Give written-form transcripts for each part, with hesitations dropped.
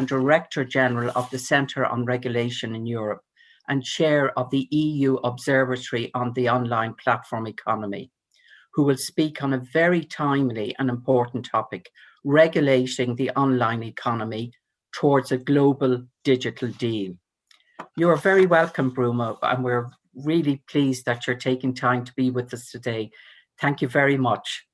and Director General of the Centre on Regulation in Europe and Chair of the EU Observatory on the Online Platform Economy, who will speak on a very timely and important topic, regulating the online economy towards a global digital deal. You are very welcome, Bruno, and we're really pleased that you're taking time to be with us today. Thank you very much.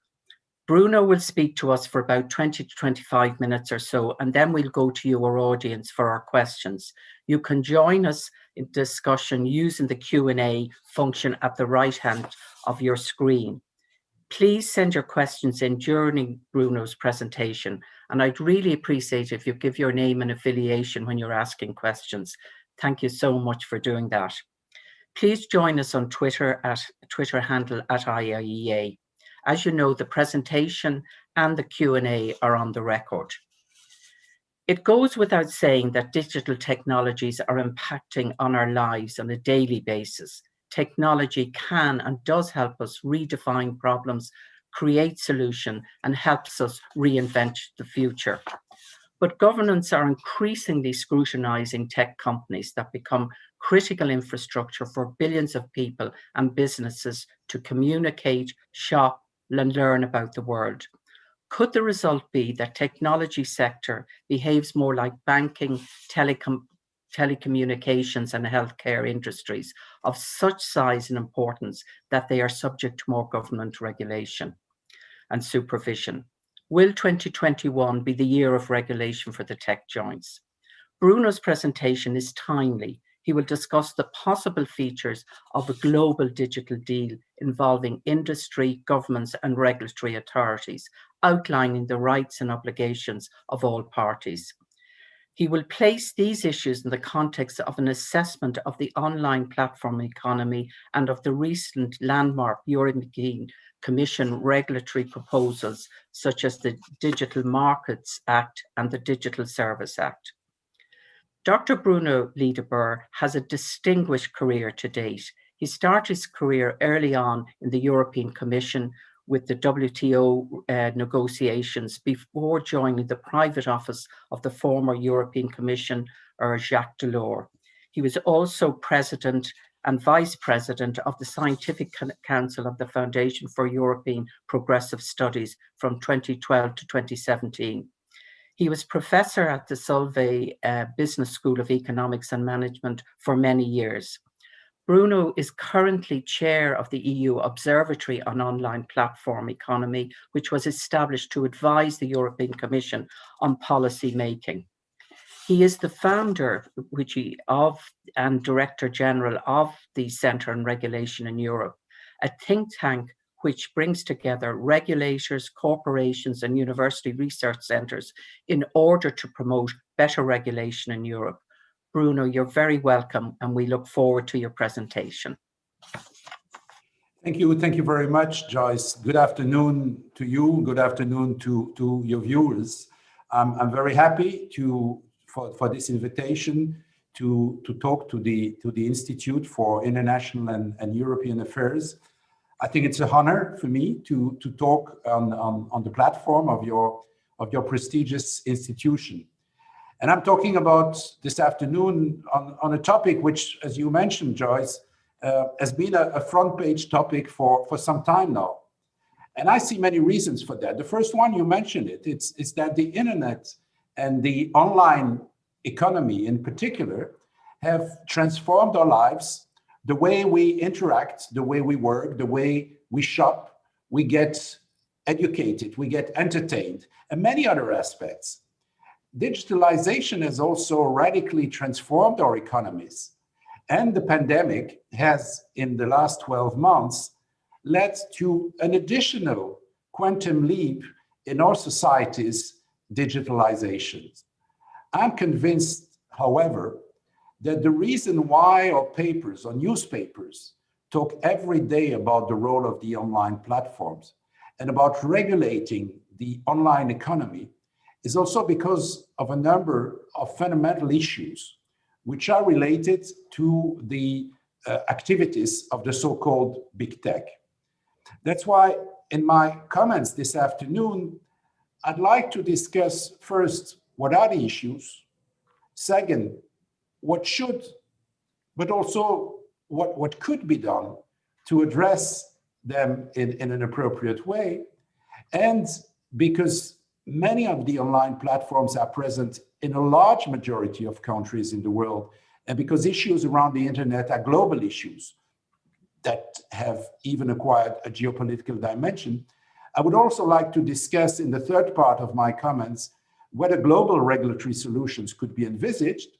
Bruno will speak to us for about 20 to 25 minutes or so, and then we'll go to your audience for our questions. You can join us in discussion using the Q&A function at the right hand of your screen. Please send your questions in during Bruno's presentation, and I'd really appreciate if you give your name and affiliation when you're asking questions. Thank you so much for doing that. Please join us on Twitter at Twitter handle @IIEA. As you know, the presentation and the Q&A are on the record. It goes without saying that digital technologies are impacting on our lives on a daily basis. Technology can and does help us redefine problems, create solutions, and helps us reinvent the future. But governments are increasingly scrutinizing tech companies that become critical infrastructure for billions of people and businesses to communicate, shop, and learn about the world. Could the result be that technology sector behaves more like banking, telecommunications and healthcare industries of such size and importance that they are subject to more government regulation and supervision? Will 2021 be the year of regulation for the tech giants? Bruno's presentation is timely. He will discuss the possible features of a global digital deal involving industry, governments and regulatory authorities, outlining the rights and obligations of all parties. He will place these issues in the context of an assessment of the online platform economy and of the recent landmark European Commission regulatory proposals, such as the Digital Markets Act and the Digital Service Act. Dr. Bruno Liebhaberg has a distinguished career to date. He started his career early on in the European Commission with the WTO negotiations before joining the private office of the former European Commissioner Jacques Delors. He was also president and vice president of the Scientific Council of the Foundation for European Progressive Studies from 2012 to 2017. He was professor at the Solvay Business School of Economics and Management for many years. Bruno is currently chair of the EU Observatory on Online Platform Economy, which was established to advise the European Commission on policy making. He is the founder and Director General of the Centre on Regulation in Europe, a think tank which brings together regulators, corporations, and university research centres in order to promote better regulation in Europe. Bruno, you're very welcome, and we look forward to your presentation. Thank you very much, Joyce. Good afternoon to you. Good afternoon to your viewers. I'm very happy for this invitation to talk to the Institute for International and European Affairs. I think it's an honor for me to talk on the platform of your prestigious institution. And I'm talking about this afternoon on a topic which, as you mentioned, Joyce, has been a front page topic for some time now. And I see many reasons for that. The first one, you mentioned it, it's that the internet and the online economy in particular have transformed our lives, the way we interact, the way we work, the way we shop, we get educated, we get entertained, and many other aspects. Digitalization has also radically transformed our economies. And the pandemic has, in the last 12 months, led to an additional quantum leap in our society's digitalization. I'm convinced, however, that the reason why our papers, our newspapers, talk every day about the role of the online platforms and about regulating the online economy is also because of a number of fundamental issues which are related to the activities of the so-called big tech. That's why in my comments this afternoon, I'd like to discuss first what are the issues, Second, what should, but also what could be done to address them in an appropriate way. And because many of the online platforms are present in a large majority of countries in the world, and because issues around the internet are global issues that have even acquired a geopolitical dimension, I would also like to discuss in the third part of my comments whether global regulatory solutions could be envisaged,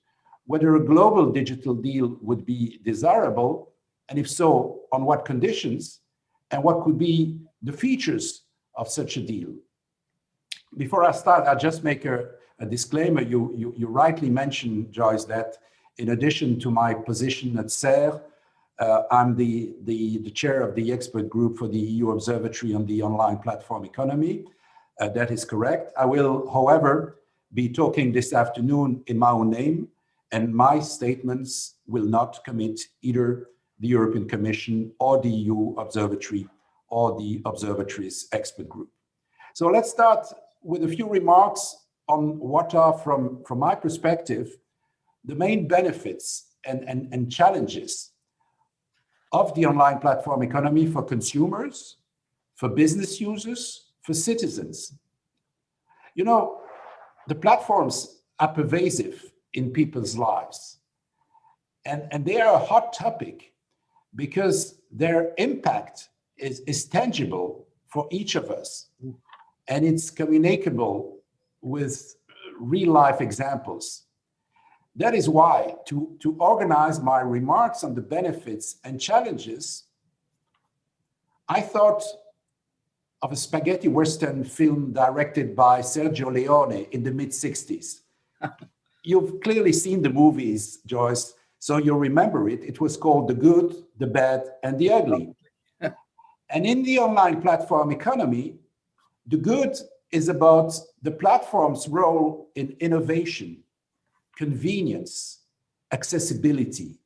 whether a global digital deal would be desirable, and if so, on what conditions, and what could be the features of such a deal. Before I start, I'll just make a disclaimer. You rightly mentioned, Joyce, that in addition to my position at CERRE, I'm the chair of the expert group for the EU Observatory on the online platform economy. That is correct. I will, however, be talking this afternoon in my own name, and my statements will not commit either the European Commission or the EU Observatory or the Observatory's expert group. So let's start with a few remarks on what are, from my perspective, the main benefits and challenges of the online platform economy for consumers, for business users, for citizens. You know, the platforms are pervasive in people's lives, and they are a hot topic because their impact is tangible for each of us, and it's communicable with real life examples. That is why, to organize my remarks on the benefits and challenges, I thought of a spaghetti Western film directed by Sergio Leone in the mid-60s. You've clearly seen the movies, Joyce, so you'll remember it. It was called The Good, the Bad, and the Ugly. And in the online platform economy, the good is about the platform's role in innovation, convenience, accessibility.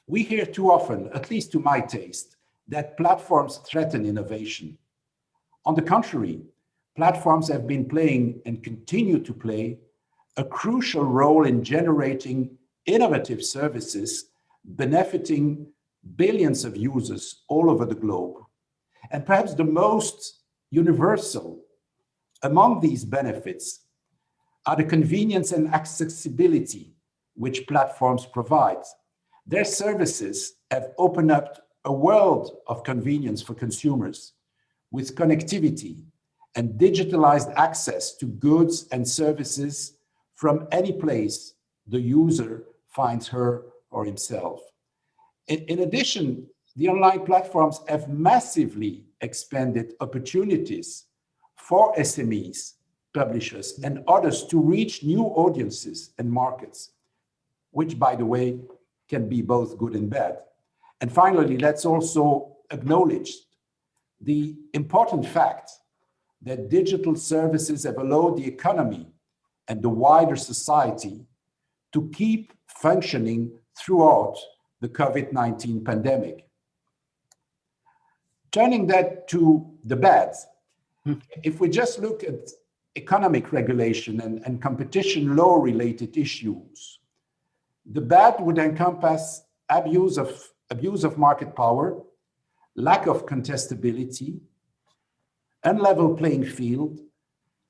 We hear too often, at least to my taste, that platforms threaten innovation. On the contrary, platforms have been playing and continue to play a crucial role in generating innovative services benefiting billions of users all over the globe. And perhaps the most universal among these benefits are the convenience and accessibility which platforms provide. Their services have opened up a world of convenience for consumers with connectivity and digitalized access to goods and services from any place the user finds her or himself. In addition, the online platforms have massively expanded opportunities for SMEs, publishers, and others to reach new audiences and markets, which, by the way, can be both good and bad. And finally, let's also acknowledge the important fact that digital services have allowed the economy and the wider society to keep functioning throughout the COVID-19 pandemic. Turning that to the bad, if we just look at economic regulation and competition law related issues, the bad would encompass abuse of market power, lack of contestability, unlevel playing field,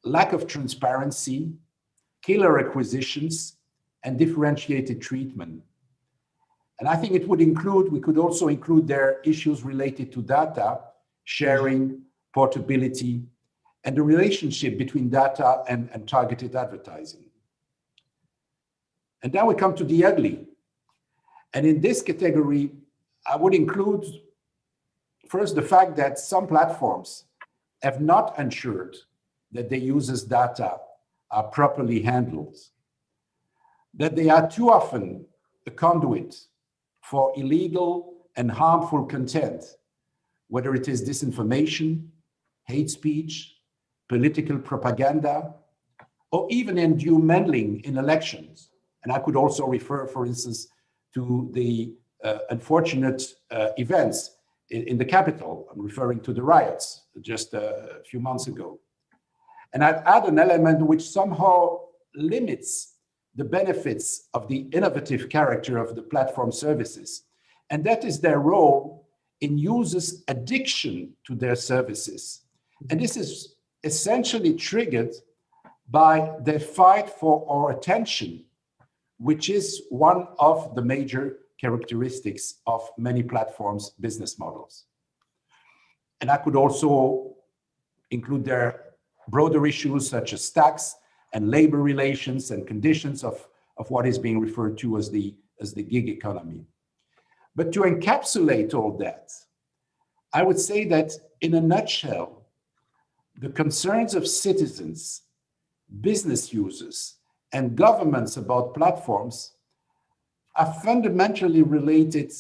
lack of transparency, killer acquisitions, and differentiated treatment. And I think it would include, we could also include their issues related to data, sharing, portability, and the relationship between data and targeted advertising. And now we come to the ugly. And in this category, I would include first the fact that some platforms have not ensured that their users' data are properly handled, that they are too often a conduit for illegal and harmful content, whether it is disinformation, hate speech, political propaganda, or even undue meddling in elections. And I could also refer, for instance, to the unfortunate events in the capital. I'm referring to the riots just a few months ago. And I'd add an element which somehow limits the benefits of the innovative character of the platform services. And that is their role in users' addiction to their services. And this is essentially triggered by their fight for our attention, which is one of the major characteristics of many platforms' business models. And I could also include their broader issues such as tax and labor relations and conditions of what is being referred to as the gig economy. But to encapsulate all that, I would say that in a nutshell, the concerns of citizens, business users, and governments about platforms are fundamentally related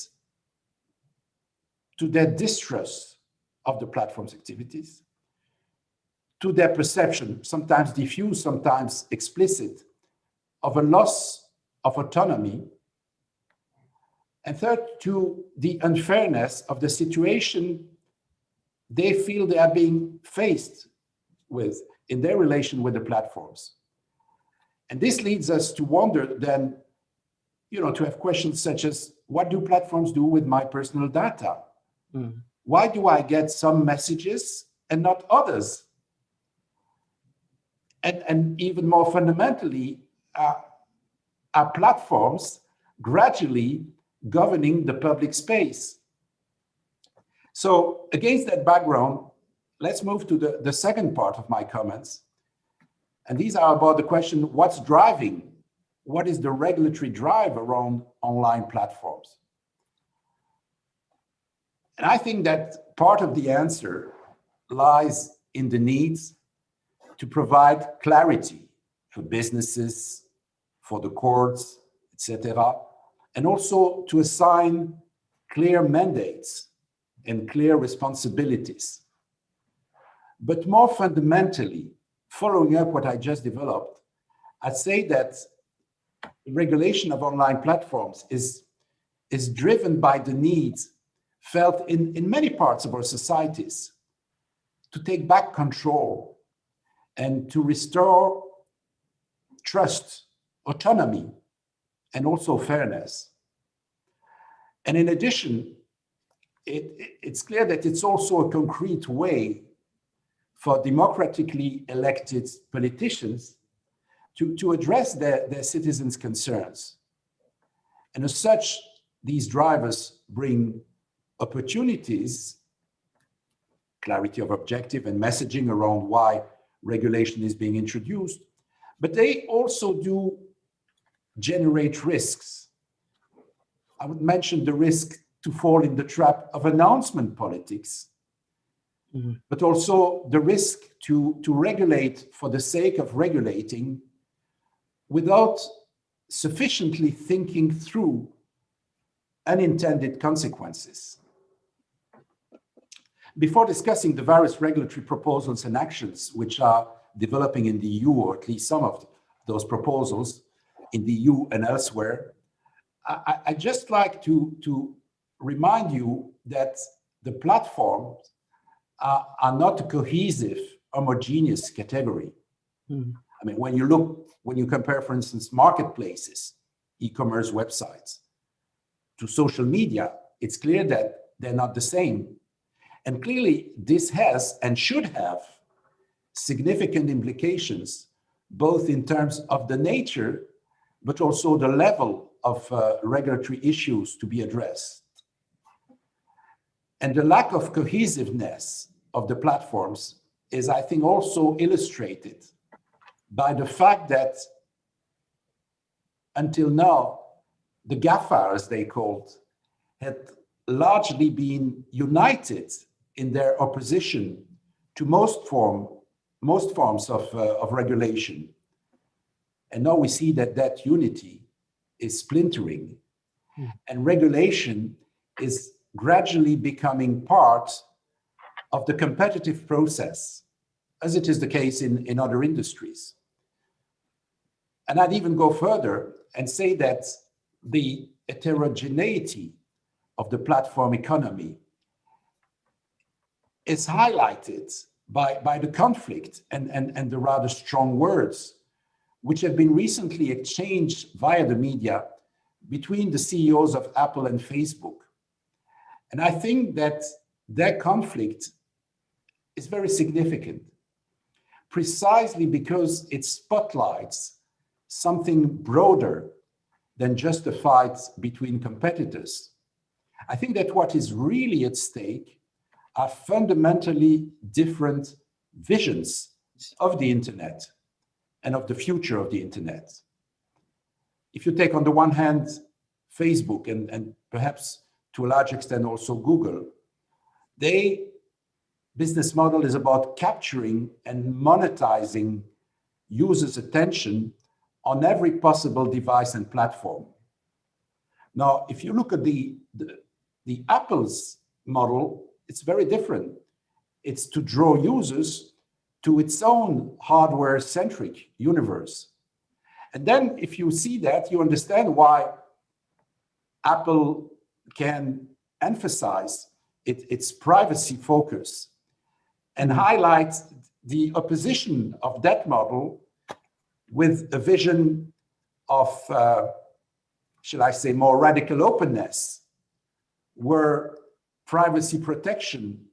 to their distrust of the platform's activities, to their perception, sometimes diffuse, sometimes explicit, of a loss of autonomy, and third, to the unfairness of the situation they feel they are being faced with in their relation with the platforms. And this leads us to wonder then, to have questions such as, what do platforms do with my personal data? Why do I get some messages and not others? And even more fundamentally, are platforms gradually governing the public space? So against that background, let's move to the second part of my comments. And these are about the question, what is the regulatory drive around online platforms? And I think that part of the answer lies in the needs to provide clarity for businesses, for the courts, etc., and also to assign clear mandates and clear responsibilities. But more fundamentally, following up what I just developed, I'd say that the regulation of online platforms is driven by the needs felt in many parts of our societies to take back control and to restore trust, autonomy, and also fairness. And in addition, it's clear that it's also a concrete way for democratically elected politicians to address their citizens' concerns. And as such, these drivers bring opportunities, clarity of objective and messaging around why regulation is being introduced, but they also do generate risks. I would mention the risk to fall in the trap of announcement politics, but also the risk to regulate for the sake of regulating without sufficiently thinking through unintended consequences. Before discussing the various regulatory proposals and actions which are developing in the EU, or at least some of those proposals in the EU and elsewhere, I'd just like to remind you that the platforms are not a cohesive, homogeneous category. I mean, when you compare, for instance, marketplaces, e-commerce websites, to social media, it's clear that they're not the same. And clearly, this has and should have significant implications, both in terms of the nature, but also the level of regulatory issues to be addressed. And the lack of cohesiveness of the platforms is, I think, also illustrated by the fact that until now, the GAFA, as they called, had largely been united in their opposition to most forms of regulation. And now we see that unity is splintering, and regulation is gradually becoming part of the competitive process, as it is the case in other industries. And I'd even go further and say that the heterogeneity of the platform economy is highlighted by the conflict and the rather strong words which have been recently exchanged via the media between the CEOs of Apple and Facebook. And I think that that conflict is very significant, precisely because it spotlights something broader than just a fight between competitors. I think that what is really at stake are fundamentally different visions of the internet and of the future of the internet. If you take on the one hand, Facebook and perhaps to a large extent also Google, their business model is about capturing and monetizing users' attention on every possible device and platform. Now, if you look at the Apple's model, it's very different. It's to draw users to its own hardware-centric universe. And then if you see that, you understand why Apple can emphasize its privacy focus and highlight the opposition of that model with a vision of, shall I say, more radical openness, where privacy protection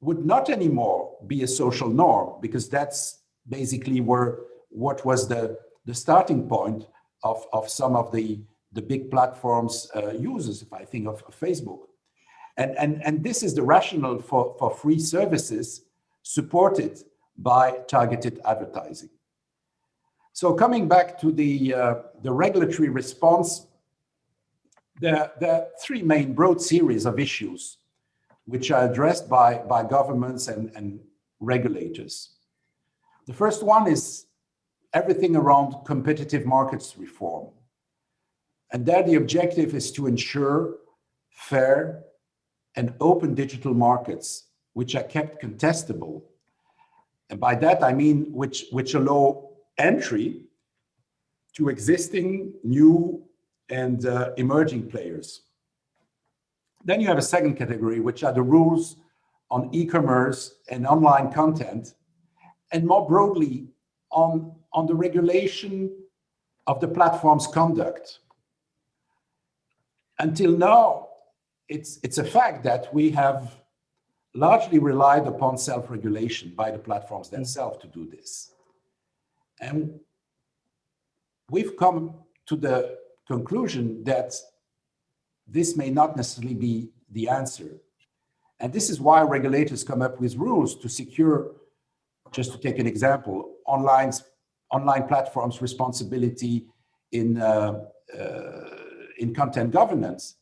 would not anymore be a social norm, because that's basically what was the starting point of some of the big platforms users, if I think of Facebook. And this is the rationale for free services supported by targeted advertising. So coming back to the regulatory response, there are three main broad series of issues which are addressed by governments and regulators. The first one is everything around competitive markets reform. And there the objective is to ensure fair and open digital markets, which are kept contestable. And by that, I mean which allow entry to existing, new, and emerging players. Then you have a second category, which are the rules on e-commerce and online content, and more broadly on the regulation of the platform's conduct. Until now, it's a fact that we have largely relied upon self-regulation by the platforms themselves to do this. And we've come to the conclusion that this may not necessarily be the answer. And this is why regulators come up with rules to secure, just to take an example, online platforms' responsibility in content governance.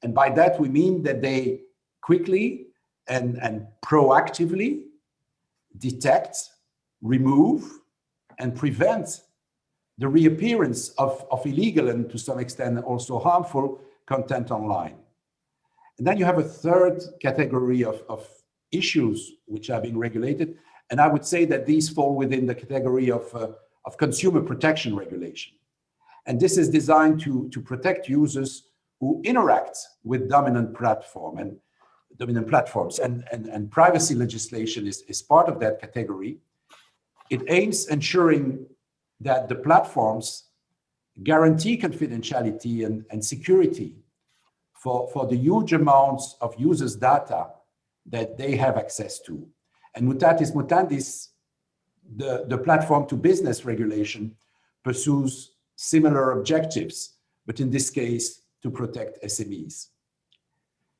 And by that, we mean that they quickly and proactively detect, remove, and prevent the reappearance of illegal and to some extent also harmful content online. And then you have a third category of issues which are being regulated. And I would say that these fall within the category of consumer protection regulation. And this is designed to protect users who interact with dominant platforms. And privacy legislation is part of that category. It aims ensuring that the platforms guarantee confidentiality and security for the huge amounts of users' data that they have access to. And mutatis mutandis, the platform to business regulation pursues similar objectives, but in this case, to protect SMEs.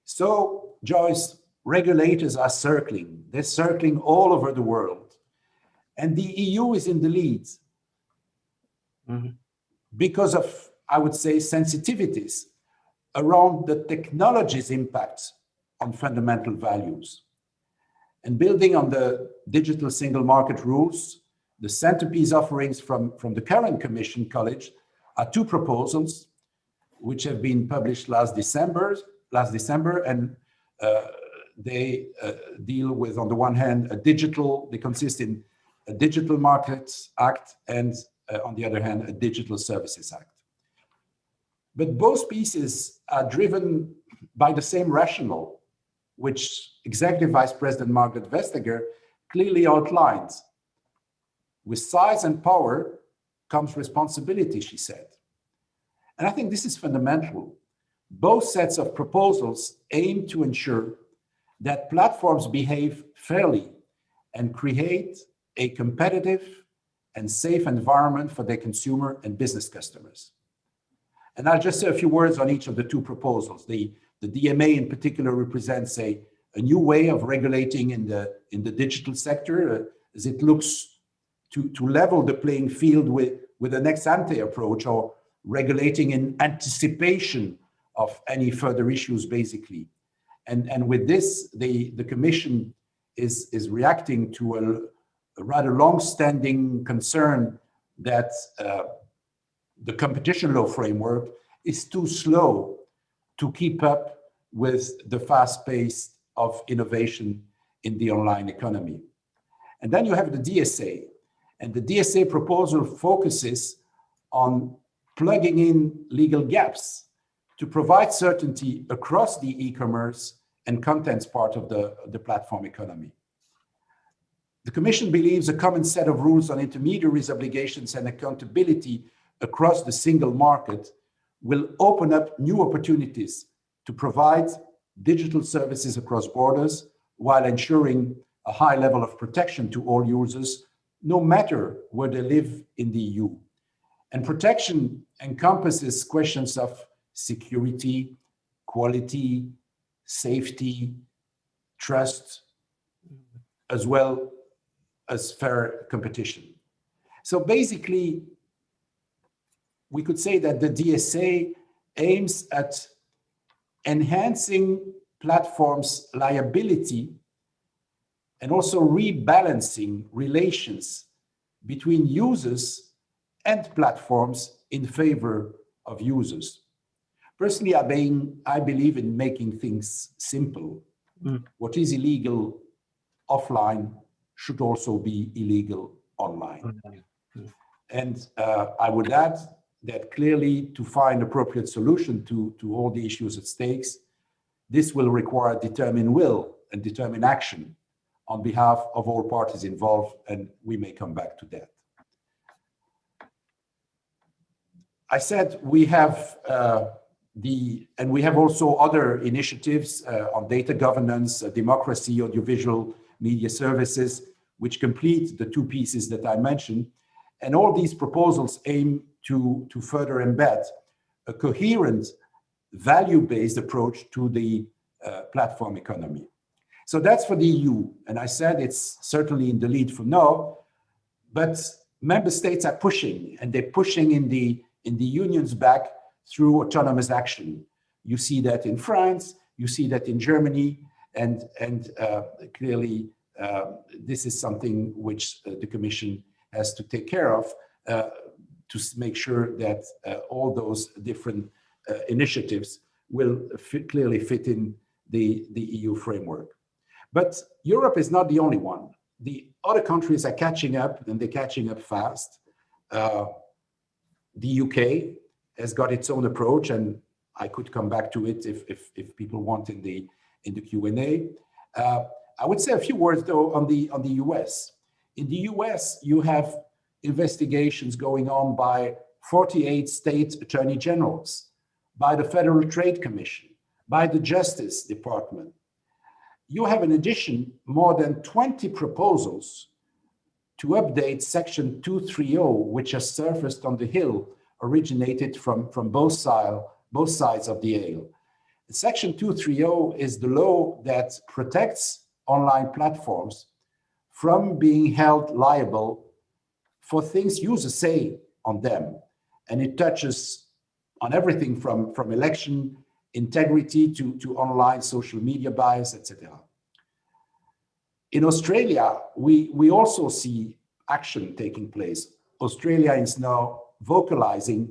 So, Joyce, regulators are circling. They're circling all over the world. And the EU is in the lead because of, I would say, sensitivities around the technology's impact on fundamental values. And building on the digital single market rules, the centerpiece offerings from the current Commission College are two proposals which have been published last December, and they deal with, on the one hand, they consist in a Digital Markets Act and on the other hand, a Digital Services Act. But both pieces are driven by the same rationale, which Executive Vice President Margaret Vestager clearly outlines. With size and power comes responsibility, she said. And I think this is fundamental. Both sets of proposals aim to ensure that platforms behave fairly and create a competitive and safe environment for their consumer and business customers. And I'll just say a few words on each of the two proposals. The DMA in particular represents a new way of regulating in the digital sector, as it looks to level the playing field with an ex-ante approach, or regulating in anticipation of any further issues, basically. And with this, the Commission is reacting to a rather long-standing concern that the competition law framework is too slow to keep up with the fast pace of innovation in the online economy. And then you have the DSA, and the DSA proposal focuses on plugging in legal gaps to provide certainty across the e-commerce and contents part of the platform economy. The Commission believes a common set of rules on intermediaries' obligations and accountability across the single market will open up new opportunities to provide digital services across borders while ensuring a high level of protection to all users, no matter where they live in the EU. And protection encompasses questions of security, quality, safety, trust, as well as fair competition. So basically, we could say that the DSA aims at enhancing platforms' liability and also rebalancing relations between users and platforms in favor of users. Personally, I believe in making things simple. What is illegal offline should also be illegal online. And I would add that clearly, to find appropriate solution to all the issues at stakes, this will require determined will and determined action on behalf of all parties involved, and we may come back to that. I said we have we have also other initiatives on data governance, democracy, audiovisual media services, which complete the two pieces that I mentioned. And all these proposals aim to further embed a coherent, value-based approach to the platform economy. So that's for the EU. And I said it's certainly in the lead for now, but member states are pushing, and they're pushing in the union's back through autonomous action. You see that in France, you see that in Germany, and clearly this is something which the Commission has to take care of to make sure that all those different initiatives will clearly fit in the EU framework. But Europe is not the only one. The other countries are catching up, and they're catching up fast. The UK has got its own approach, and I could come back to it if people want in the Q&A. I would say a few words though on the US. In the US, you have investigations going on by 48 state attorney generals, by the Federal Trade Commission, by the Justice Department. You have in addition more than 20 proposals to update Section 230, which has surfaced on the Hill, originated from both sides of the aisle. Section 230 is the law that protects online platforms from being held liable for things users say on them. And it touches on everything from election integrity to online social media bias, etc. In Australia, we also see action taking place. Australia is now vocalizing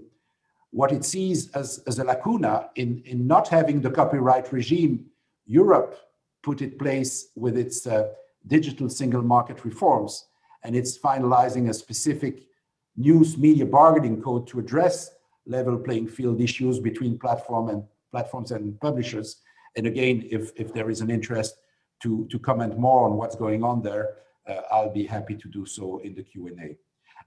what it sees as a lacuna in not having the copyright regime Europe put in place with its digital single market reforms. And it's finalizing a specific news media bargaining code to address level playing field issues between platforms and publishers. And again, if there is an interest to comment more on what's going on there, I'll be happy to do so in the Q&A.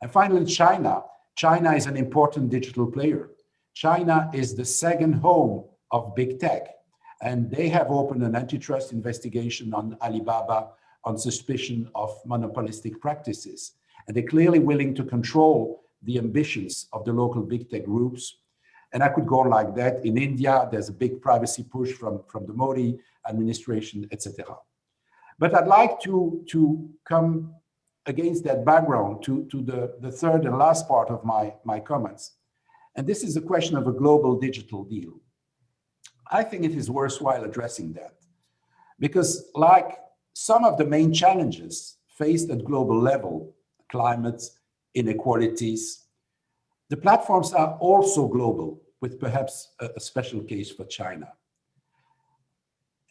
And finally, China. China is an important digital player. China is the second home of big tech, and they have opened an antitrust investigation on Alibaba on suspicion of monopolistic practices. And they're clearly willing to control the ambitions of the local big tech groups. And I could go on like that. In India, there's a big privacy push from the Modi administration, etc. But I'd like to come against that background to the third and last part of my comments. And this is a question of a global digital deal. I think it is worthwhile addressing that because like some of the main challenges faced at global level, climate, inequalities, the platforms are also global, with perhaps a special case for China.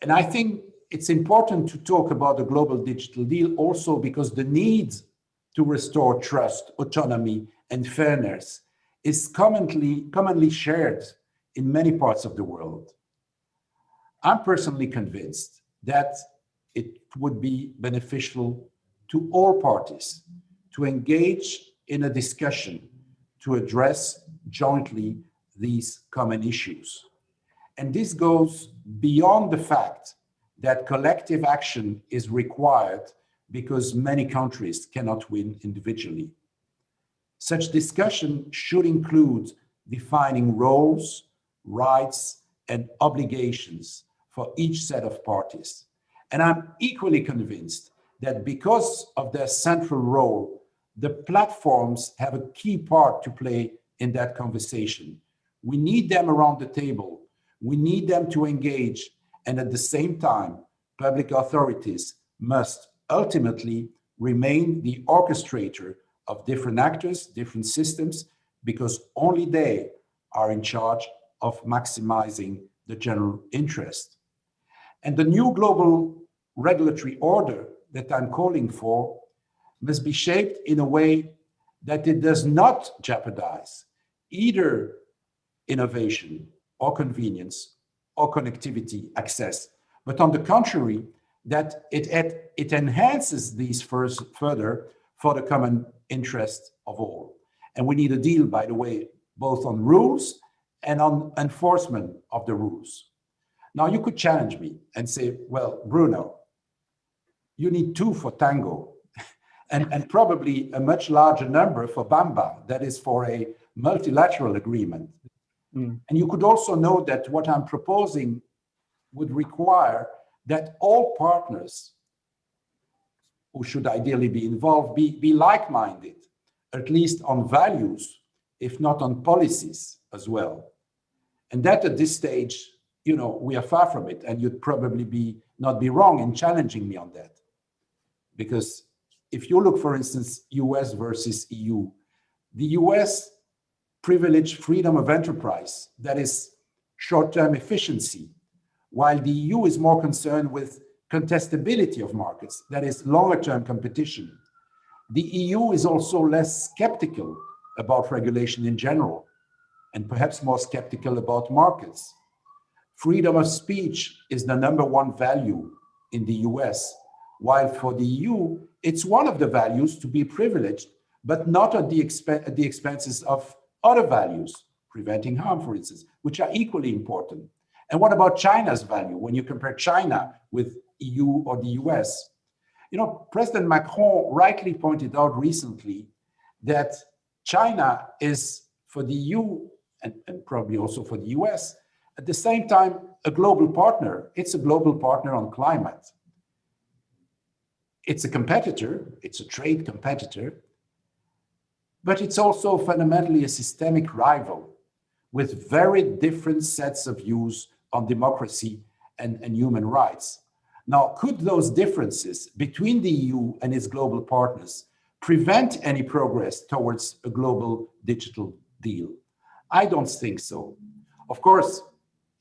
And I think it's important to talk about the global digital deal also because the need to restore trust, autonomy, and fairness is commonly shared in many parts of the world. I'm personally convinced that it would be beneficial to all parties to engage in a discussion to address jointly these common issues. And this goes beyond the fact that collective action is required because many countries cannot win individually. Such discussion should include defining roles, rights, and obligations for each set of parties. And I'm equally convinced that because of their central role, the platforms have a key part to play in that conversation. We need them around the table. We need them to engage. And at the same time, public authorities must ultimately remain the orchestrator of different actors, different systems, because only they are in charge of maximizing the general interest. And the new global regulatory order that I'm calling for must be shaped in a way that it does not jeopardize either innovation or convenience or connectivity access, but on the contrary, that it enhances these further for the common interest of all. And we need a deal, by the way, both on rules and on enforcement of the rules. Now, you could challenge me and say, well, Bruno, you need two for tango and probably a much larger number for Bamba, that is for a multilateral agreement. And you could also know that what I'm proposing would require that all partners who should ideally be involved be like-minded, at least on values, if not on policies as well. And that at this stage, you know, we are far from it, and you'd probably not be wrong in challenging me on that. Because if you look, for instance, US versus EU, the US privilege freedom of enterprise, that is short-term efficiency, while the EU is more concerned with contestability of markets, that is longer-term competition. The EU is also less skeptical about regulation in general, and perhaps more skeptical about markets. Freedom of speech is the #1 value in the US, while for the EU, it's one of the values to be privileged, but not at the expenses of other values, preventing harm, for instance, which are equally important. And what about China's value when you compare China with EU or the US? You know, President Macron rightly pointed out recently that China is, for the EU and probably also for the US, at the same time, a global partner. It's a global partner on climate. It's a competitor, it's a trade competitor, but it's also fundamentally a systemic rival with very different sets of views on democracy and human rights. Now, could those differences between the EU and its global partners prevent any progress towards a global digital deal? I don't think so. Of course,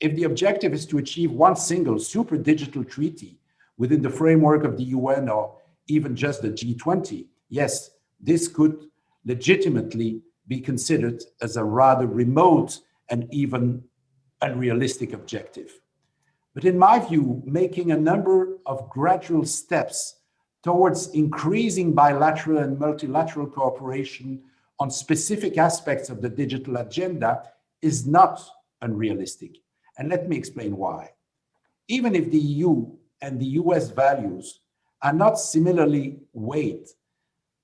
if the objective is to achieve one single super digital treaty within the framework of the UN or even just the G20, yes, this could legitimately be considered as a rather remote and even unrealistic objective. But in my view, making a number of gradual steps towards increasing bilateral and multilateral cooperation on specific aspects of the digital agenda is not unrealistic. And let me explain why. Even if the EU and the US values are not similarly weighed,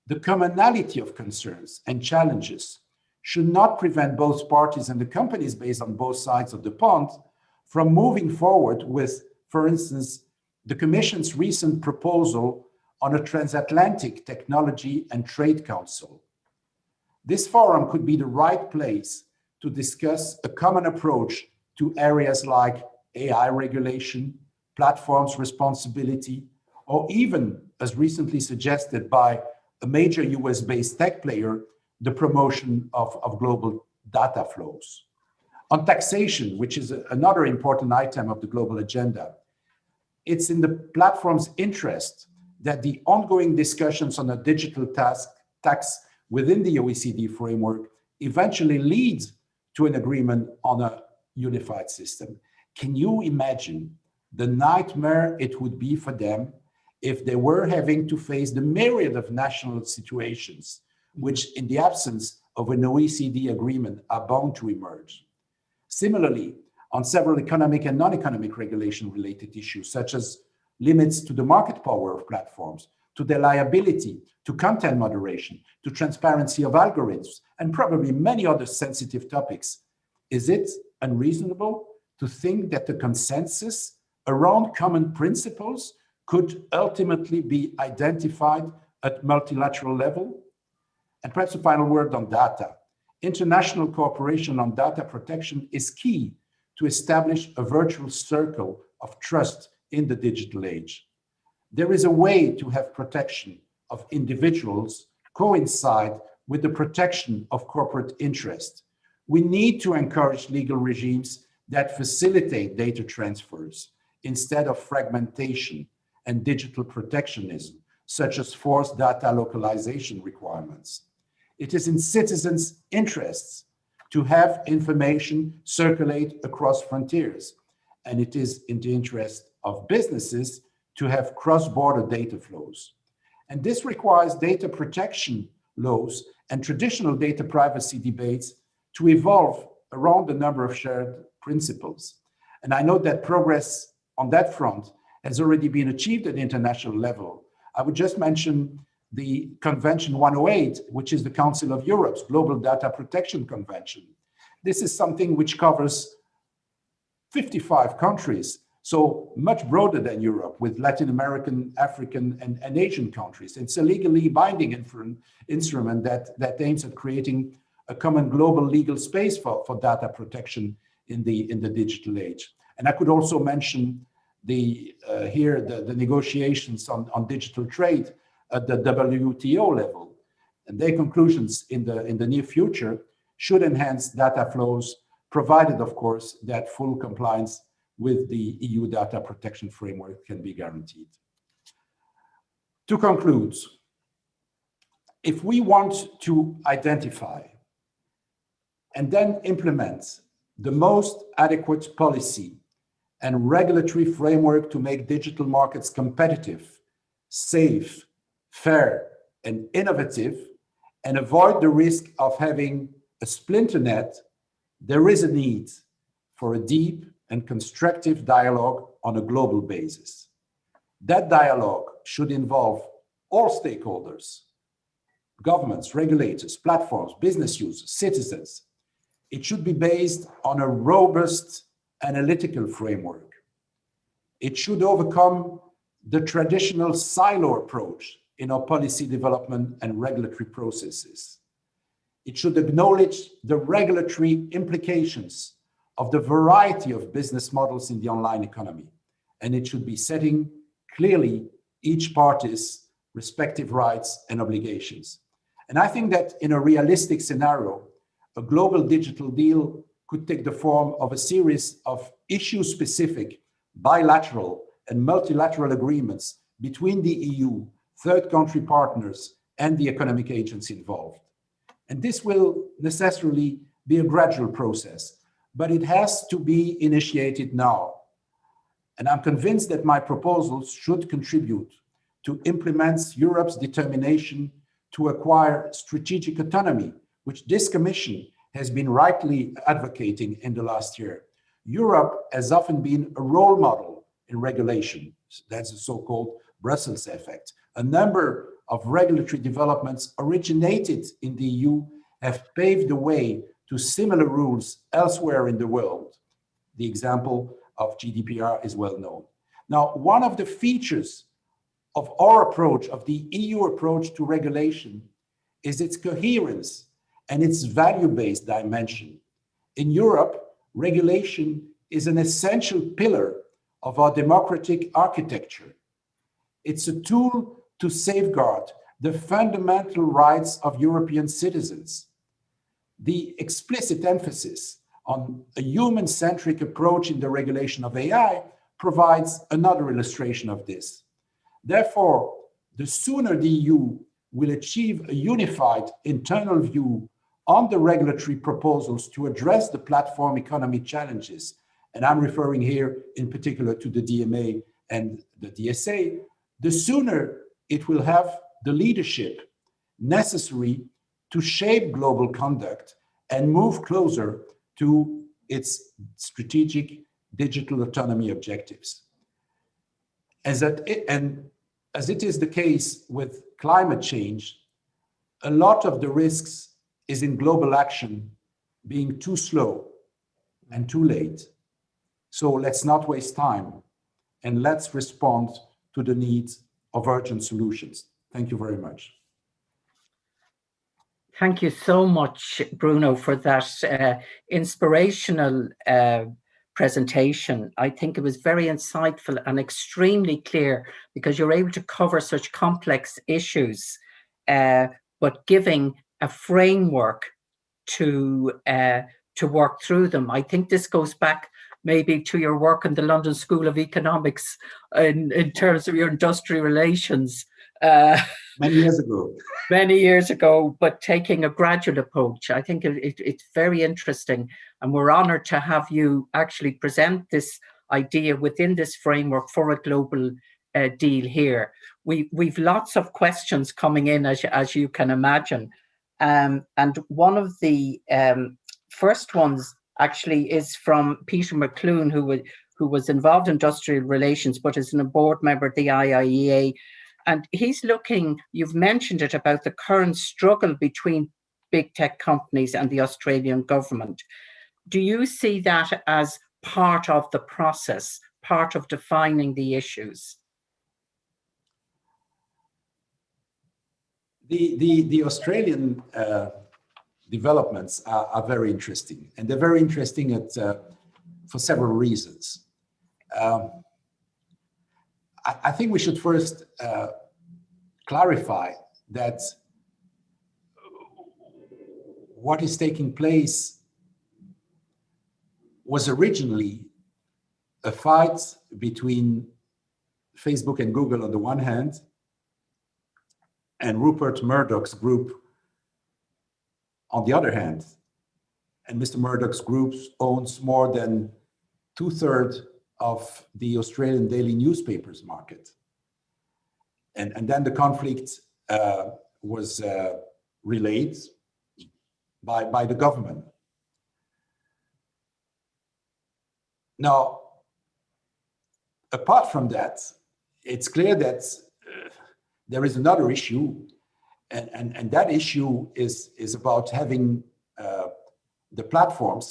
the commonality of concerns and challenges should not prevent both parties and the companies based on both sides of the pond from moving forward with, for instance, the Commission's recent proposal on a transatlantic technology and trade council. This forum could be the right place to discuss a common approach to areas like AI regulation, platforms responsibility, or even, as recently suggested by a major US-based tech player, the promotion of global data flows. On taxation, which is another important item of the global agenda, it's in the platform's interest that the ongoing discussions on a digital tax within the OECD framework eventually leads to an agreement on a unified system. Can you imagine the nightmare it would be for them if they were having to face the myriad of national situations, which in the absence of an OECD agreement are bound to emerge? Similarly, on several economic and non-economic regulation related issues, such as limits to the market power of platforms, to their liability, to content moderation, to transparency of algorithms, and probably many other sensitive topics, is it unreasonable to think that the consensus around common principles could ultimately be identified at multilateral level? And perhaps a final word on data. International cooperation on data protection is key to establish a virtual circle of trust in the digital age. There is a way to have protection of individuals coincide with the protection of corporate interest. We need to encourage legal regimes that facilitate data transfers instead of fragmentation and digital protectionism, such as forced data localization requirements. It is in citizens' interests to have information circulate across frontiers, and it is in the interest of businesses to have cross-border data flows. And this requires data protection laws and traditional data privacy debates to evolve around a number of shared principles. And I know that progress on that front has already been achieved at the international level. I would just mention the Convention 108, which is the Council of Europe's Global Data Protection Convention. This is something which covers 55 countries, so much broader than Europe, with Latin American, African, and Asian countries. It's a legally binding instrument that aims at creating a common global legal space for data protection in the digital age. And I could also mention the negotiations on digital trade at the WTO level, and their conclusions in the near future should enhance data flows, provided, of course, that full compliance with the EU data protection framework can be guaranteed. To conclude, if we want to identify and then implement the most adequate policy and regulatory framework to make digital markets competitive, safe, fair, and innovative, and avoid the risk of having a splinter net, there is a need for a deep and constructive dialogue on a global basis. That dialogue should involve all stakeholders, governments, regulators, platforms, business users, citizens. It should be based on a robust analytical framework. It should overcome the traditional silo approach in our policy development and regulatory processes. It should acknowledge the regulatory implications of the variety of business models in the online economy. And it should be setting clearly each party's respective rights and obligations. And I think that in a realistic scenario, a global digital deal could take the form of a series of issue-specific bilateral and multilateral agreements between the EU, third country partners, and the economic agents involved. And this will necessarily be a gradual process, but it has to be initiated now. And I'm convinced that my proposals should contribute to implement Europe's determination to acquire strategic autonomy, which this Commission has been rightly advocating in the last year. Europe has often been a role model in regulation. That's the so-called Brussels effect. A number of regulatory developments originated in the EU have paved the way to similar rules elsewhere in the world. The example of GDPR is well known. Now, one of the features of our approach, of the EU approach to regulation, is its coherence and its value-based dimension. In Europe, regulation is an essential pillar of our democratic architecture. It's a tool to safeguard the fundamental rights of European citizens. The explicit emphasis on a human-centric approach in the regulation of AI provides another illustration of this. Therefore, the sooner the EU will achieve a unified internal view on the regulatory proposals to address the platform economy challenges, and I'm referring here in particular to the DMA and the DSA, the sooner it will have the leadership necessary to shape global conduct and move closer to its strategic digital autonomy objectives. As it is the case with climate change, a lot of the risks is in global action being too slow and too late. So let's not waste time and let's respond to the needs of urgent solutions. Thank you very much. Thank you so much, Bruno, for that inspirational presentation. I think it was very insightful and extremely clear, because you're able to cover such complex issues, but giving a framework to work through them. I think this goes back maybe to your work in the London School of Economics in terms of your industrial relations. Many years ago. Many years ago, but taking a graduate approach. I think it's very interesting, and we're honored to have you actually present this idea within this framework for a global deal here. We've lots of questions coming in, as you can imagine, and one of the first ones actually is from Peter McClune, who was involved in industrial relations, but is a board member of the IIEA. And he's looking, you've mentioned it, about the current struggle between big tech companies and the Australian government. Do you see that as part of the process, part of defining the issues? The Australian developments are very interesting, and they're very interesting for several reasons. I think we should first clarify that what is taking place was originally a fight between Facebook and Google on the one hand, and Rupert Murdoch's group on the other hand. And Mr. Murdoch's group owns more than 2/3 of the Australian daily newspapers market. And then the conflict was relayed by the government. Now, apart from that, it's clear that there is another issue, and that issue is about having the platforms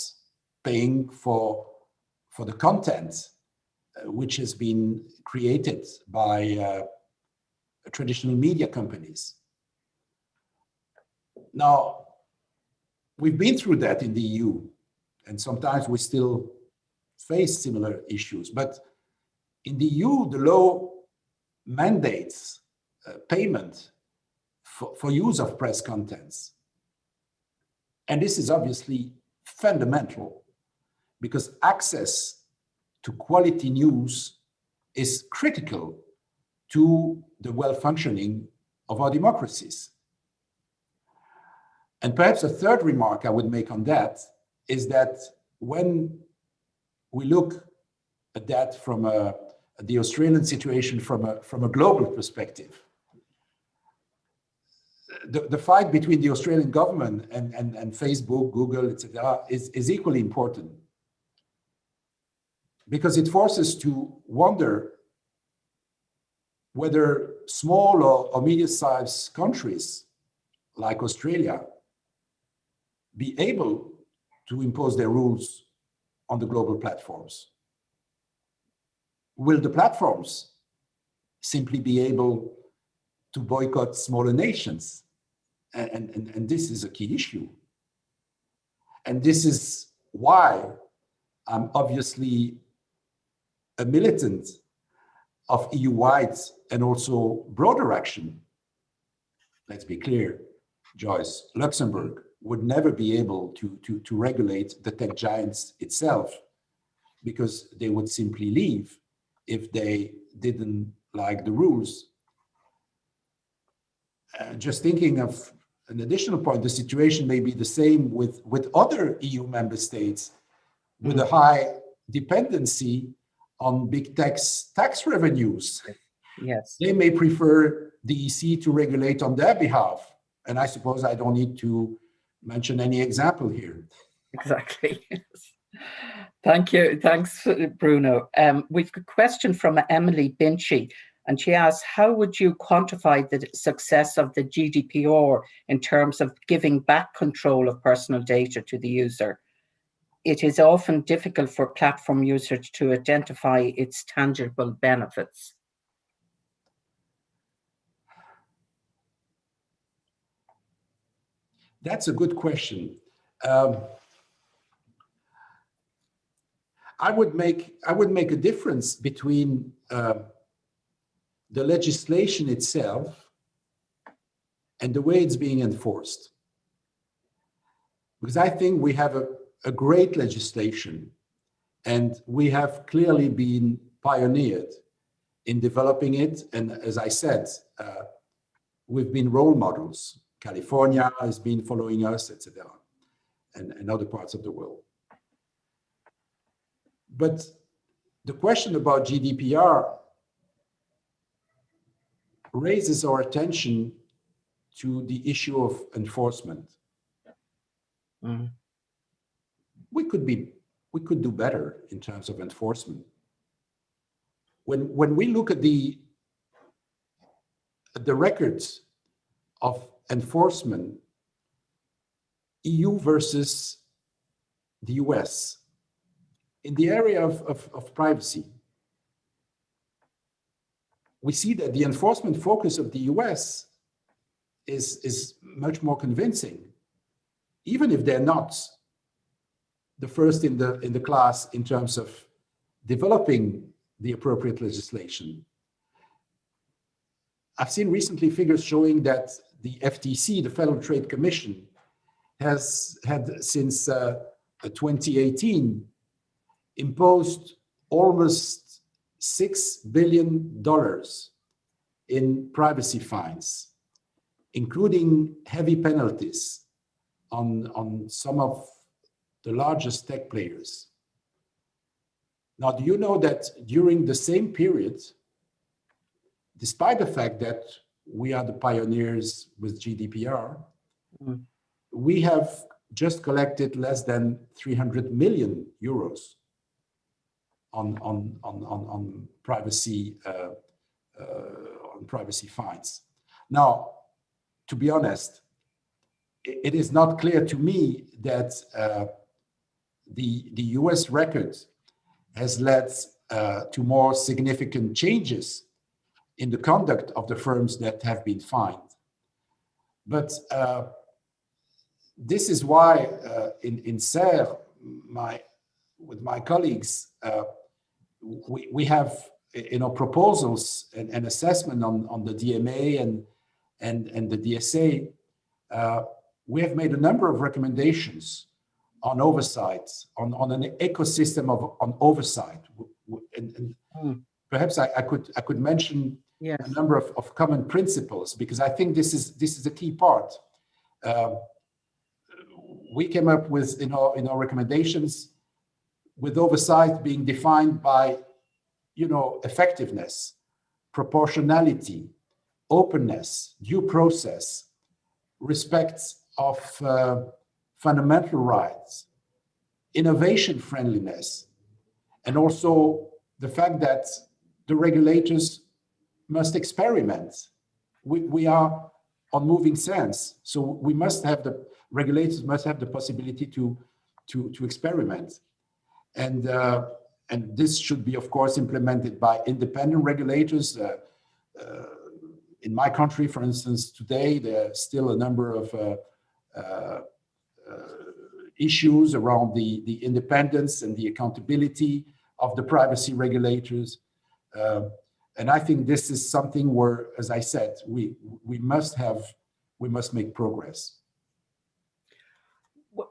paying for the content which has been created by traditional media companies. Now, we've been through that in the EU, and sometimes we still face similar issues. But in the EU, the law mandates payment for use of press contents. And this is obviously fundamental, because access to quality news is critical to the well-functioning of our democracies. And perhaps a third remark I would make on that is that when we look at that from a the Australian situation from a global perspective. The fight between the Australian government and Facebook, Google, etc., is equally important, because it forces to wonder whether small or medium-sized countries like Australia be able to impose their rules on the global platforms. Will the platforms simply be able to boycott smaller nations? And this is a key issue. And this is why I'm obviously a militant of EU-wide and also broader action. Let's be clear, Joyce, Luxembourg would never be able to regulate the tech giants itself, because they would simply leave if they didn't like the rules. Just thinking of an additional point, the situation may be the same with other EU member states with a high dependency on big tax revenues. Yes. They may prefer the EC to regulate on their behalf. And I suppose I don't need to mention any example here. Exactly. Thank you. Thanks, Bruno. We've got a question from Emily Binchy, and she asks, how would you quantify the success of the GDPR in terms of giving back control of personal data to the user? It is often difficult for platform users to identify its tangible benefits. That's a good question. I would make a difference between the legislation itself and the way it's being enforced. Because I think we have a great legislation, and we have clearly been pioneered in developing it. And as I said, we've been role models. California has been following us, etc., and other parts of the world. But the question about GDPR raises our attention to the issue of enforcement. Mm. We could do better in terms of enforcement. When we look at the records of enforcement, EU versus the US, in the area of privacy, we see that the enforcement focus of the US is much more convincing, even if they're not the first in the class in terms of developing the appropriate legislation. I've seen recently figures showing that the FTC, the Federal Trade Commission, has had since 2018 imposed almost $6 billion in privacy fines, including heavy penalties on some of the largest tech players. Now, do you know that during the same period, despite the fact that we are the pioneers with GDPR, we have just collected less than 300 million euros on privacy fines. Now, to be honest, it is not clear to me that the US record has led to more significant changes in the conduct of the firms that have been fined. But this is why in CERRE, with my colleagues, we have proposals and assessment on the DMA and the DSA. We have made a number of recommendations on oversight, on an ecosystem on oversight. And perhaps I could mention a number of common principles, because I think this is a key part. We came up with in our recommendations with oversight being defined by effectiveness, proportionality, openness, due process, respect of fundamental rights, innovation friendliness, and also the fact that the regulators must experiment. We are on moving sands, so we must have the regulators must have the possibility to experiment, and this should be, of course, implemented by independent regulators. In my country, for instance, today there are still a number of issues around the independence and the accountability of the privacy regulators. And I think this is something where, as I said, we must make progress.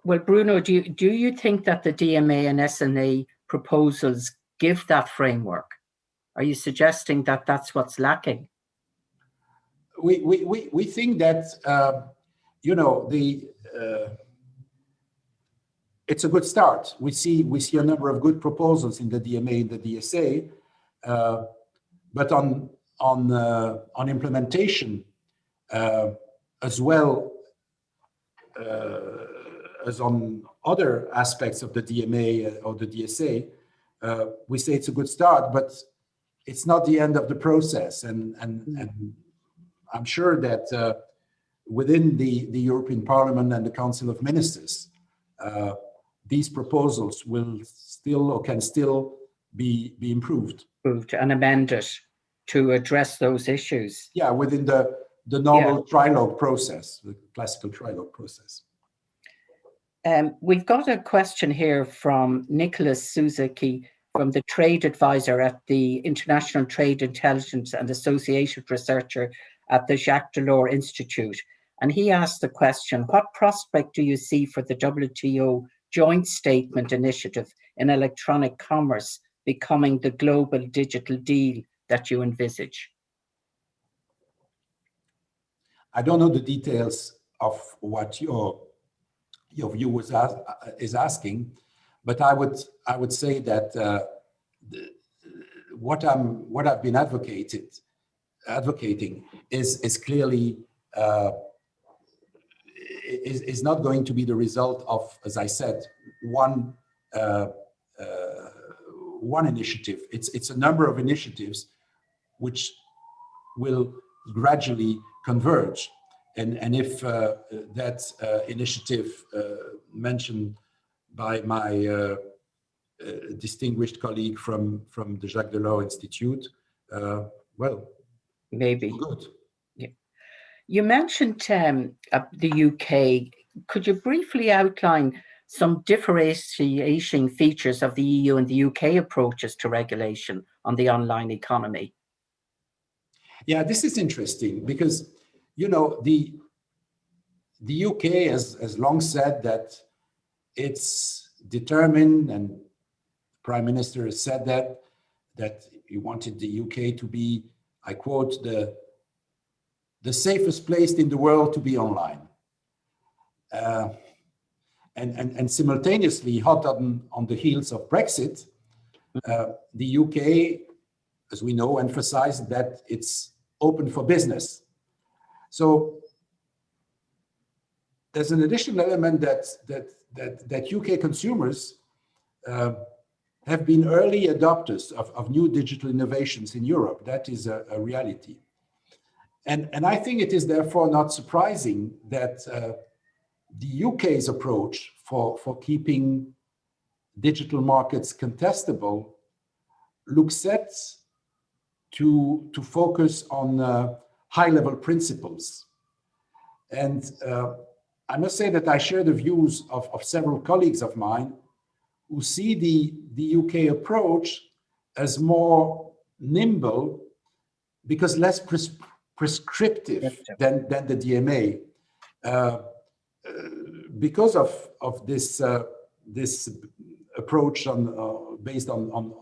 Well, Bruno, do you think that the DMA and SNA proposals give that framework? Are you suggesting that that's what's lacking? We think that it's a good start. We see a number of good proposals in the DMA and the DSA, but on implementation, as well as on other aspects of the DMA or the DSA, we say it's a good start, but it's not the end of the process. And I'm sure that within the European Parliament and the Council of Ministers, these proposals will still or can still be improved and amended to address those issues. Yeah, within the normal trilogue process, the classical trilogue process. We've got a question here from Nicholas Suzuki, from the trade advisor at the International Trade Intelligence and associated researcher at the Jacques Delors Institute. And he asked the question, what prospect do you see for the WTO joint statement initiative in electronic commerce becoming the global digital deal that you envisage? I don't know the details of what your view is asking, but I would say that what I've been advocating is clearly is not going to be the result of, as I said, one initiative. It's a number of initiatives which will gradually converge. And if that initiative mentioned by my distinguished colleague from the Jacques Delors Institute, well, maybe good. Yeah. You mentioned the UK. Could you briefly outline some differentiating features of the EU and the UK approaches to regulation on the online economy? Yeah, this is interesting because, the UK has long said that it's determined, and the Prime Minister has said that he wanted the UK to be, I quote, the safest place in the world to be online. And simultaneously, hot on the heels of Brexit, the UK, as we know, emphasized that it's open for business. So there's an additional element that UK consumers have been early adopters of new digital innovations in Europe. That is a reality. And I think it is therefore not surprising that the UK's approach for keeping digital markets contestable looks set to focus on high-level principles. And I must say that I share the views of several colleagues of mine who see the UK approach as more nimble because less prescriptive than the DMA, because of this approach based on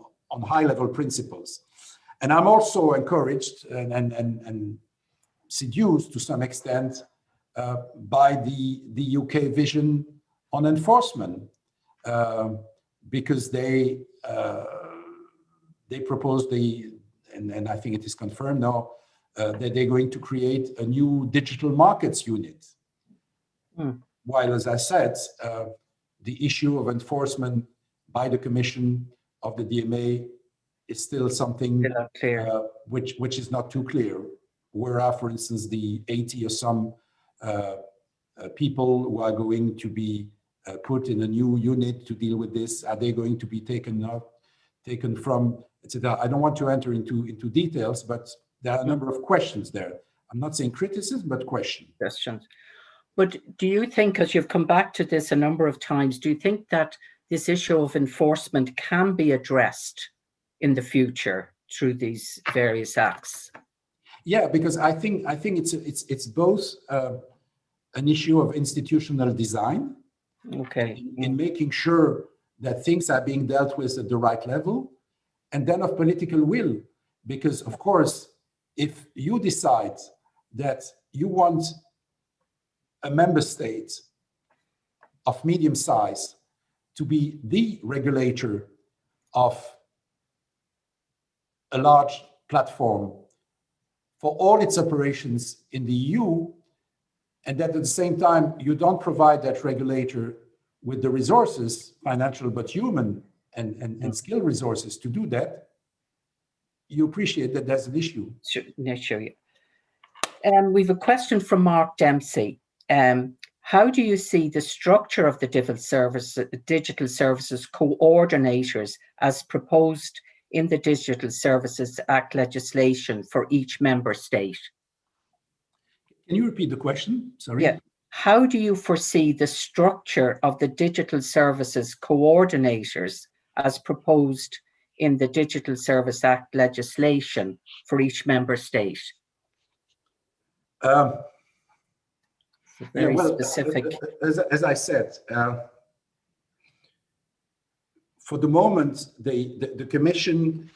high-level principles. And I'm also encouraged and seduced to some extent by the UK vision on enforcement, because they they propose and I think it is confirmed now, that they're going to create a new digital markets unit. While, as I said, the issue of enforcement by the Commission of the DMA is still something which is not too clear. Where are, for instance, the 80 or some people who are going to be put in a new unit to deal with this? Are they going to be taken from, etc.? I don't want to enter into details, but there are a number of questions there. I'm not saying criticism, but questions. But do you think, as you've come back to this a number of times, do you think that this issue of enforcement can be addressed in the future through these various acts? Yeah, because I think it's both an issue of institutional design, in making sure that things are being dealt with at the right level, and then of political will, because of course, if you decide that you want a member state of medium size to be the regulator of a large platform for all its operations in the EU, and that at the same time you don't provide that regulator with the resources, financial but human and skill resources to do that, you appreciate that there's an issue. Sure, yeah. We have a question from Mark Dempsey. How do you see the structure of the digital services coordinators as proposed in the Digital Services Act legislation for each member state? Can you repeat the question? Sorry. Yeah. How do you foresee the structure of the digital services coordinators as proposed in the Digital Service Act legislation for each member state? Very specific. As I said, for the moment, the Commission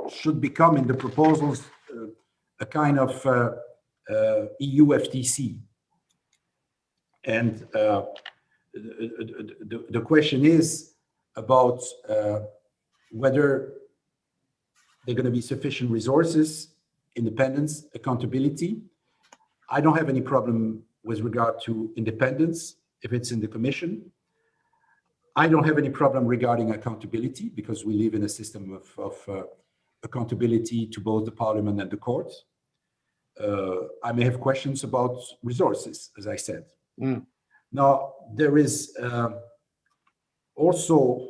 should become in the proposals a kind of EU FTC, and the question is about whether there are going to be sufficient resources, independence, accountability. I don't have any problem with regard to independence if it's in the Commission. I don't have any problem regarding accountability because we live in a system of accountability to both the Parliament and the Court. I may have questions about resources, as I said. Now, there is also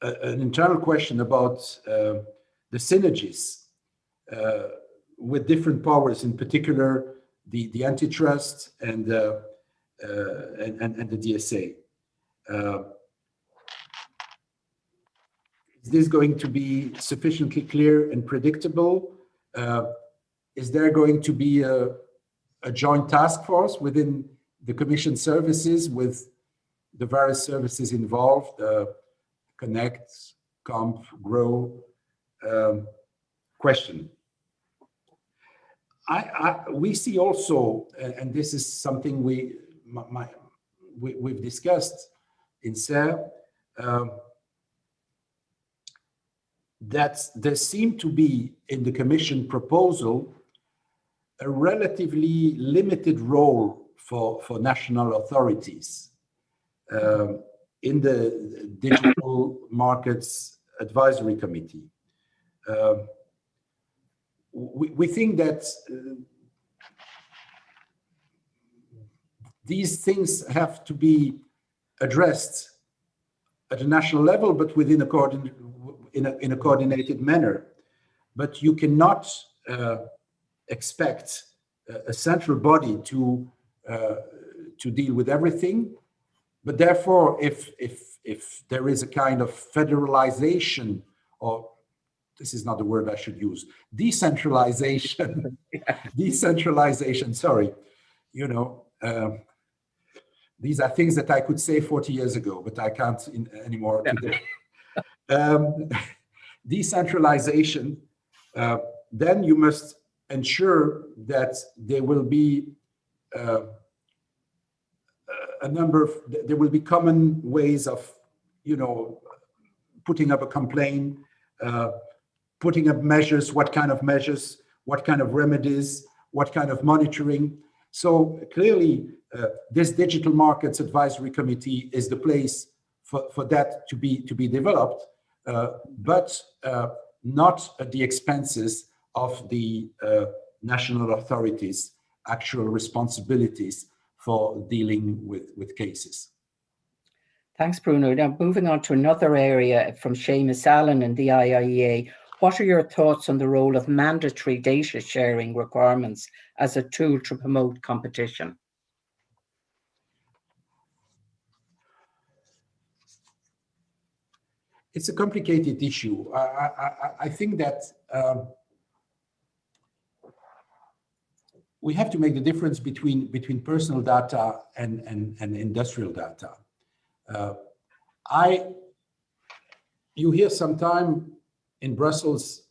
an internal question about the synergies with different powers, in particular the antitrust and the DSA. Is this going to be sufficiently clear and predictable? Is there going to be a joint task force within the Commission services with the various services involved, Connect, Comp, Grow? Question. We see also, and this is something we've discussed in CERRE, that there seemed to be in the Commission proposal a relatively limited role for national authorities in the Digital Markets Advisory Committee. We think that these things have to be addressed at a national level, but within in a coordinated manner. But you cannot expect a central body to deal with everything. But therefore, if there is a kind of federalization, or this is not the word I should use, decentralization, decentralization, sorry, you know, these are things that I could say 40 years ago, but I can't anymore today. Decentralization, then you must ensure that there will be there will be common ways of, you know, putting up a complaint, putting up measures, what kind of measures, what kind of remedies, what kind of monitoring. So clearly, this Digital Markets Advisory Committee is the place for that to be developed, but not at the expenses of the national authorities' actual responsibilities for dealing with cases. Thanks, Bruno. Now, moving on to another area from Seamus Allen in the IIEA, what are your thoughts on the role of mandatory data sharing requirements as a tool to promote competition? It's a complicated issue. I think that we have to make the difference between personal data and industrial data. You hear sometime in Brussels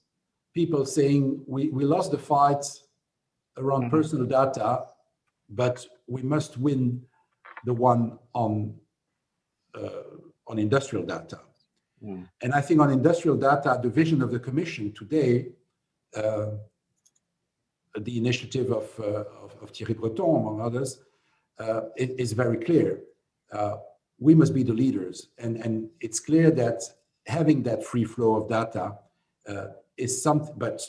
people saying we lost the fight around personal data, but we must win the one on industrial data. And I think on industrial data, the vision of the Commission today, the initiative of Thierry Breton, among others, is very clear. We must be the leaders. And it's clear that having that free flow of data is something, but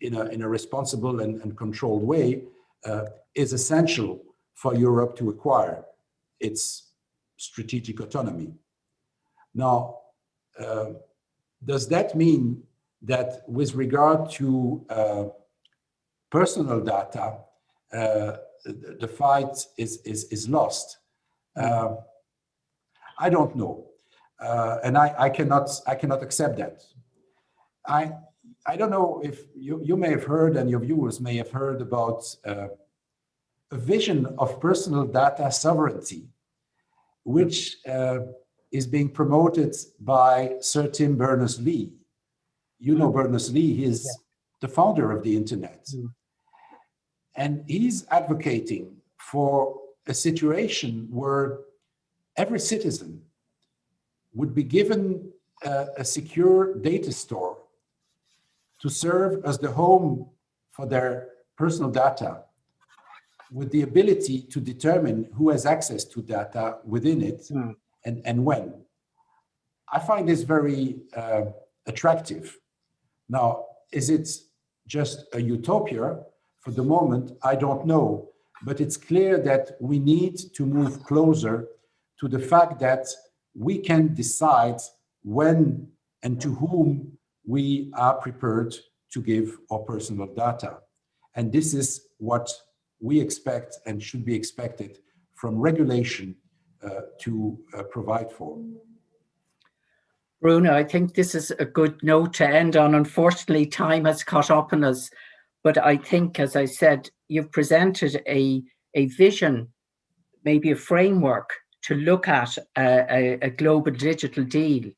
in a responsible and controlled way, is essential for Europe to acquire its strategic autonomy. Now, does that mean that with regard to personal data, the fight is lost? I don't know, and I cannot accept that. I don't know if you may have heard, and your viewers may have heard about a vision of personal data sovereignty, which is being promoted by Sir Tim Berners-Lee. You know Berners-Lee, he's the founder of the internet. And he's advocating for a situation where every citizen would be given a secure data store to serve as the home for their personal data, with the ability to determine who has access to data within it and when. I find this very attractive. Now, is it just a utopia? For the moment, I don't know, but it's clear that we need to move closer to the fact that we can decide when and to whom we are prepared to give our personal data. And this is what we expect and should be expected from regulation to provide for. Bruno, I think this is a good note to end on. Unfortunately, time has caught up on us, but I think, as I said, you've presented a vision, maybe a framework to look at a global digital deal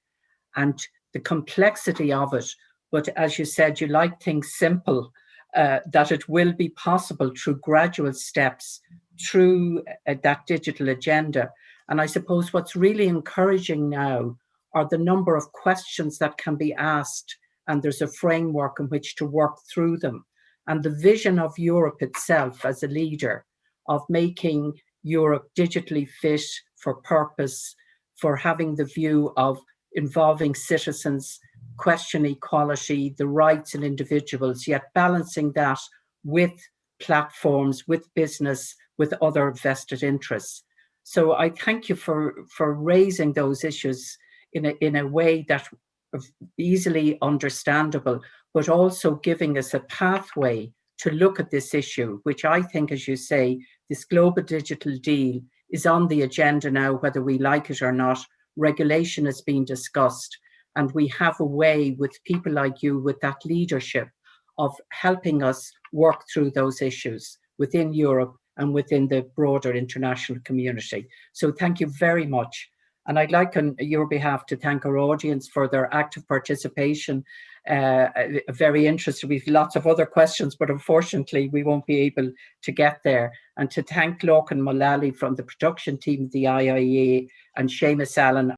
and the complexity of it. But as you said, you like things simple, that it will be possible through gradual steps through that digital agenda. And I suppose what's really encouraging now are the number of questions that can be asked, and there's a framework in which to work through them. And the vision of Europe itself as a leader, of making Europe digitally fit for purpose, for having the view of involving citizens, question equality, the rights of individuals, yet balancing that with platforms, with business, with other vested interests. So I thank you for raising those issues in a way that easily understandable, but also giving us a pathway to look at this issue, which I think, as you say, this global digital deal is on the agenda now, whether we like it or not. Regulation is being discussed, and we have a way with people like you, with that leadership, of helping us work through those issues within Europe and within the broader international community. So thank you very much. And I'd like on your behalf to thank our audience for their active participation. Very interested. We've lots of other questions, but unfortunately we won't be able to get there. And to thank Lorcan Mullally from the production team of the IIEA and Seamus Allen,